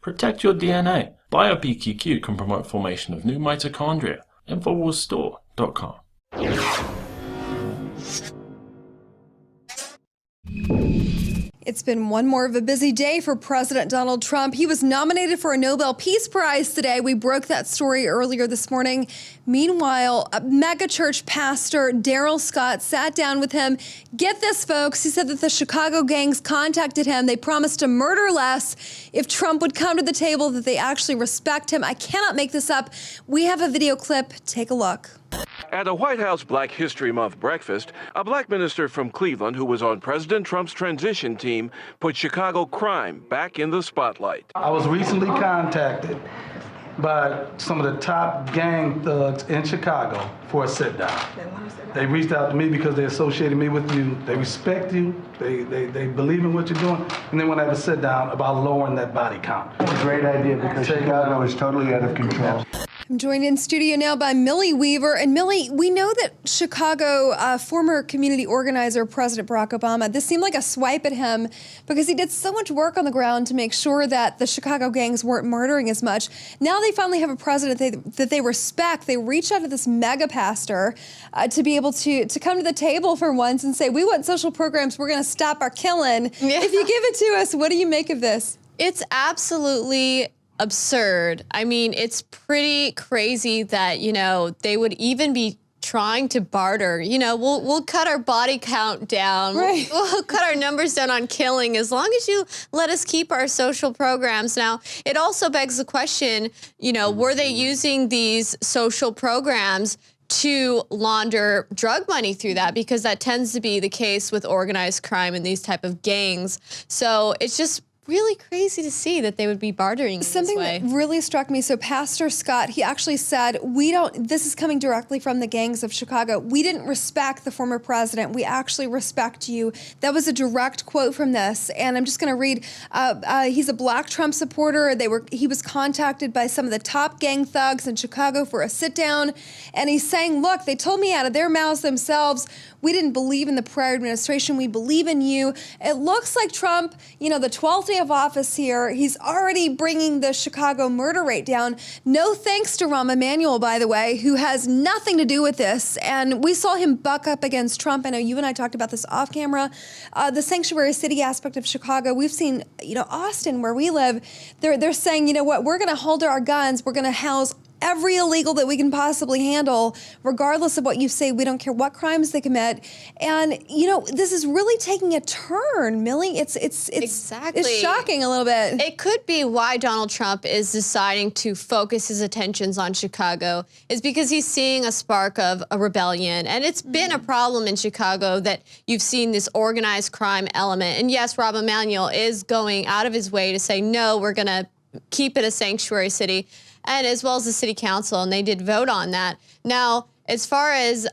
Protect your DNA. BioPQQ can promote formation of new mitochondria. Infowarsstore.com. It's been one more of a busy day for President Donald Trump. He was nominated for a Nobel Peace Prize today. We broke that story earlier this morning. Meanwhile, a megachurch pastor, Darrell Scott, sat down with him. Get this, folks. He said that the Chicago gangs contacted him. They promised to murder less if Trump would come to the table, that they actually respect him. I cannot make this up. We have a video clip. Take a look. At a White House Black History Month breakfast, a black minister from Cleveland who was on President Trump's transition team put Chicago crime back in the spotlight. I was recently contacted by some of the top gang thugs in Chicago for a sit-down. They reached out to me because they associated me with you. They respect you. They believe in what you're doing. And they want to have a sit-down about lowering that body count. It's a great idea because Chicago is totally out of control. I'm joined in studio now by Millie Weaver. And Millie, we know that Chicago former community organizer, President Barack Obama, this seemed like a swipe at him because he did so much work on the ground to make sure that the Chicago gangs weren't murdering as much. Now they finally have a president that they respect. They reached out to this mega pastor to be able to come to the table for once and say, we want social programs. We're going to stop our killing. Yeah. If you give it to us, what do you make of this? It's absolutely absurd. I mean, it's pretty crazy that, you know, they would even be trying to barter. You know, we'll cut our body count down. Right. We'll cut our numbers down on killing as long as you let us keep our social programs. Now, it also begs the question, you know, were they using these social programs to launder drug money through that? Because that tends to be the case with organized crime and these type of gangs. So it's just really crazy to see that they would be bartering in Something this way. That really struck me. So Pastor Scott, he actually said, this is coming directly from the gangs of Chicago. We didn't respect the former president. We actually respect you. That was a direct quote from this. And I'm just going to read, he's a black Trump supporter. He was contacted by some of the top gang thugs in Chicago for a sit down. And he's saying, look, they told me out of their mouths themselves, we didn't believe in the prior administration. We believe in you. It looks like Trump, you know, the 12th day of office here, he's already bringing the Chicago murder rate down. No thanks to Rahm Emanuel, by the way, who has nothing to do with this. And we saw him buck up against Trump. I know you and I talked about this off camera. The sanctuary city aspect of Chicago, we've seen, you know, Austin, where we live, they're saying, you know what, we're going to hold our guns. We're going to house every illegal that we can possibly handle, regardless of what you say. We don't care what crimes they commit. And, you know, this is really taking a turn, Millie. It's shocking a little bit. It could be why Donald Trump is deciding to focus his attentions on Chicago is because he's seeing a spark of a rebellion. And it's been a problem in Chicago that you've seen this organized crime element. And yes, Rahm Emanuel is going out of his way to say, no, we're going to keep it a sanctuary city, and as well as the city council, and they did vote on that. Now, as far as,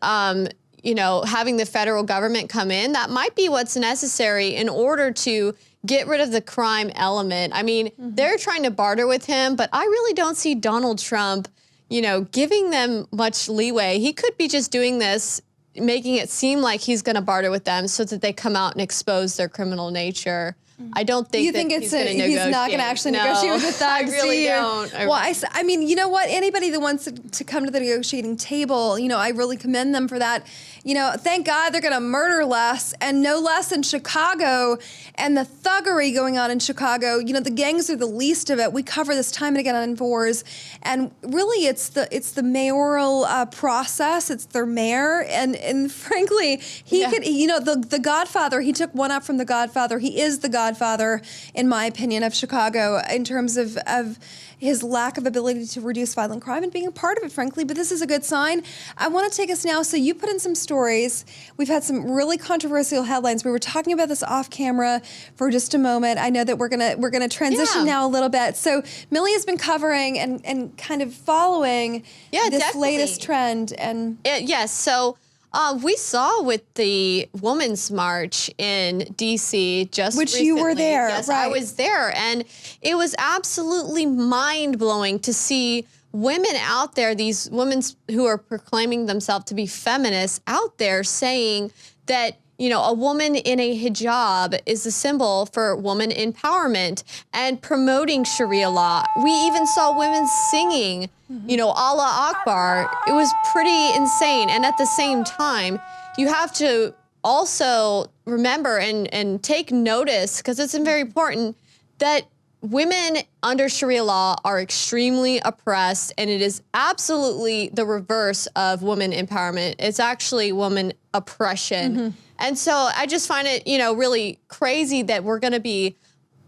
you know, having the federal government come in, that might be what's necessary in order to get rid of the crime element. I mean, they're trying to barter with him, but I really don't see Donald Trump, you know, giving them much leeway. He could be just doing this, making it seem like he's going to barter with them so that they come out and expose their criminal nature. I don't think he's not going to actually negotiate with the thugs. I really don't. I mean, you know what? Anybody that wants to come to the negotiating table, you know, I really commend them for that. You know, thank God they're going to murder less, and no less in Chicago, and the thuggery going on in Chicago. You know, the gangs are the least of it. We cover this time and again on Infowars, and really, it's the mayoral process. It's their mayor, and frankly, he could. You know, the Godfather. He took one up from the Godfather. He is the Godfather, in my opinion, of Chicago in terms of his lack of ability to reduce violent crime and being a part of it, frankly. But this is a good sign. I want to take us now. So you put in some stories. We've had some really controversial headlines. We were talking about this off camera for just a moment. I know that we're gonna transition now a little bit. So Millie has been covering and kind of following this latest trend. And yes, so we saw with the Women's March in D.C. just recently. You were there, yes, right? I was there, and it was absolutely mind-blowing to see women out there, these women who are proclaiming themselves to be feminists out there saying that a woman in a hijab is a symbol for woman empowerment and promoting Sharia law. We even saw women singing, Allah Akbar. It was pretty insane. And at the same time, you have to also remember and take notice, because it's very important, that women under Sharia law are extremely oppressed, and it is absolutely the reverse of woman empowerment. It's actually woman oppression. And so I just find it, really crazy that we're going to be,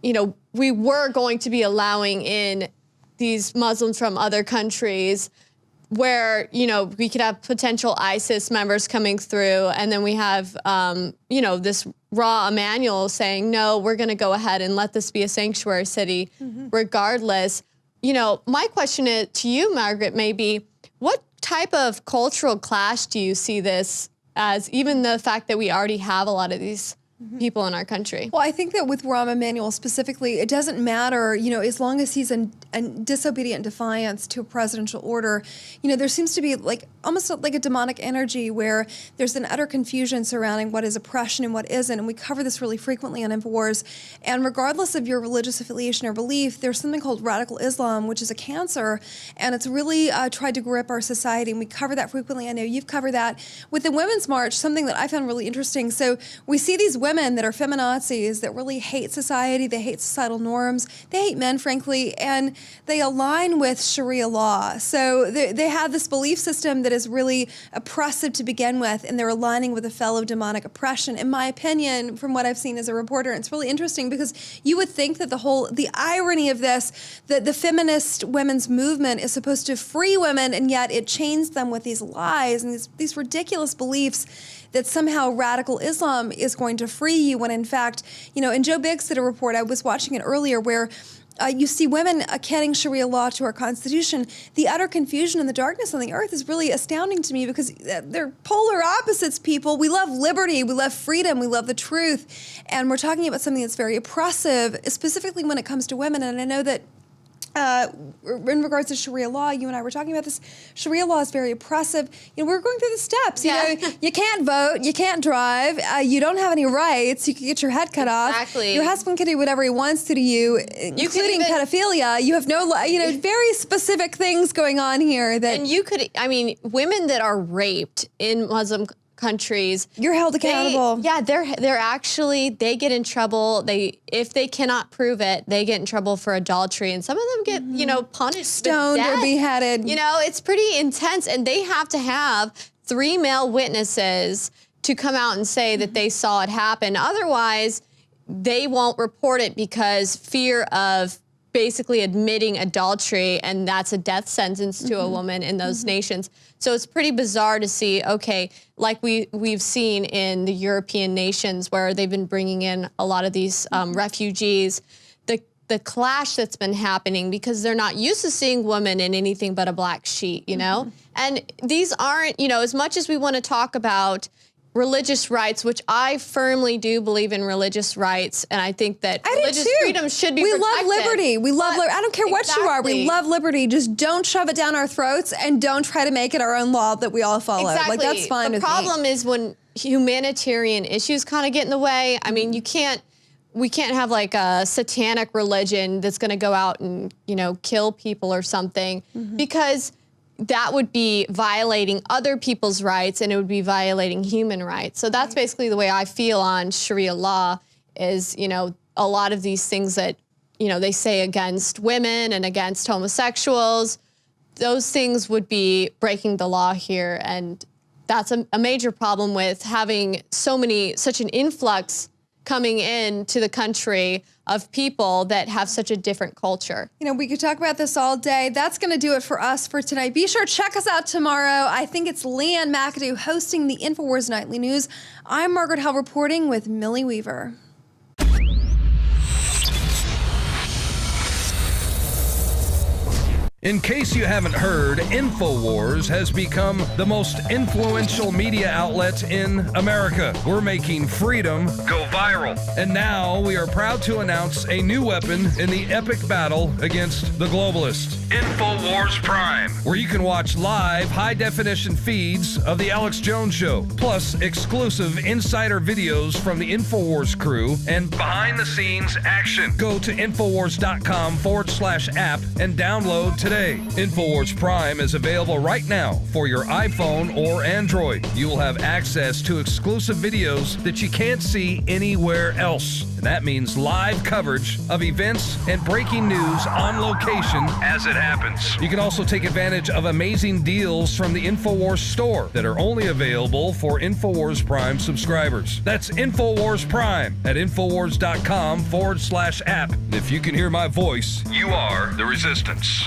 we were going to be allowing in these Muslims from other countries where, we could have potential ISIS members coming through, and then we have, this Raw Emanuel saying, no, we're going to go ahead and let this be a sanctuary city regardless. My question to you, Margaret, may be, what type of cultural clash do you see this as, even the fact that we already have a lot of these people in our country? Well, I think that with Rahm Emanuel specifically, it doesn't matter, as long as he's in disobedient defiance to a presidential order. There seems to be almost like a demonic energy where there's an utter confusion surrounding what is oppression and what isn't. And we cover this really frequently on Infowars. And regardless of your religious affiliation or belief, there's something called radical Islam, which is a cancer. And it's really tried to grip our society. And we cover that frequently. I know you've covered that. With the Women's March, something that I found really interesting. So we see these women that are feminazis that really hate society, they hate societal norms, they hate men, frankly, and they align with Sharia law. So they have this belief system that is really oppressive to begin with, and they're aligning with a fellow demonic oppression. In my opinion, from what I've seen as a reporter, it's really interesting because you would think that the irony of this, that the feminist women's movement is supposed to free women, and yet it chains them with these lies and these ridiculous beliefs that somehow radical Islam is going to free you, when in fact, and Joe Biggs did a report, I was watching it earlier, where you see women adding Sharia law to our Constitution. The utter confusion and the darkness on the earth is really astounding to me, because they're polar opposites, people. We love liberty, we love freedom, we love the truth, and we're talking about something that's very oppressive, specifically when it comes to women. And I know that in regards to Sharia law, you and I were talking about this. Sharia law is very oppressive. We're going through the steps. You can't vote, you can't drive, you don't have any rights. You can get your head cut off. Your husband can do whatever he wants to you, including pedophilia. You have no, very specific things going on here. That, and women that are raped in Muslim countries, you're held accountable. They get in trouble. If they cannot prove it, they get in trouble for adultery, and some of them get punished, stoned or beheaded. It's pretty intense, and they have to have 3 male witnesses to come out and say that they saw it happen. Otherwise, they won't report it, because fear of basically admitting adultery, and that's a death sentence to a woman in those nations. So it's pretty bizarre to see, like we've seen in the European nations where they've been bringing in a lot of these refugees, the clash that's been happening, because they're not used to seeing women in anything but a black sheet, And these aren't, as much as we want to talk about religious rights, which I firmly do believe in religious rights, and I think that religious freedom should be protected. We love liberty. We love liberty. I don't care what you are. We love liberty. Just don't shove it down our throats, and don't try to make it our own law that we all follow. Exactly. That's fine with me. The problem is when humanitarian issues kind of get in the way. We can't have like a satanic religion that's going to go out and, kill people or something, because that would be violating other people's rights, and it would be violating human rights. So that's basically the way I feel on Sharia law is, a lot of these things that, they say against women and against homosexuals, those things would be breaking the law here. And that's a major problem with having such an influx coming into the country of people that have such a different culture. We could talk about this all day. That's going to do it for us for tonight. Be sure to check us out tomorrow. I think it's Leanne McAdoo hosting the Infowars Nightly News. I'm Margaret Howell reporting with Millie Weaver. In case you haven't heard, Infowars has become the most influential media outlet in America. We're making freedom go viral. And now we are proud to announce a new weapon in the epic battle against the globalists. Infowars Prime, where you can watch live high-definition feeds of The Alex Jones Show, plus exclusive insider videos from the Infowars crew and behind-the-scenes action. Go to Infowars.com/app and download today. Infowars Prime is available right now for your iPhone or Android. You will have access to exclusive videos that you can't see anywhere else. And that means live coverage of events and breaking news on location as it happens. You can also take advantage of amazing deals from the Infowars store that are only available for Infowars Prime subscribers. That's Infowars Prime at Infowars.com/app. And if you can hear my voice, you are the resistance.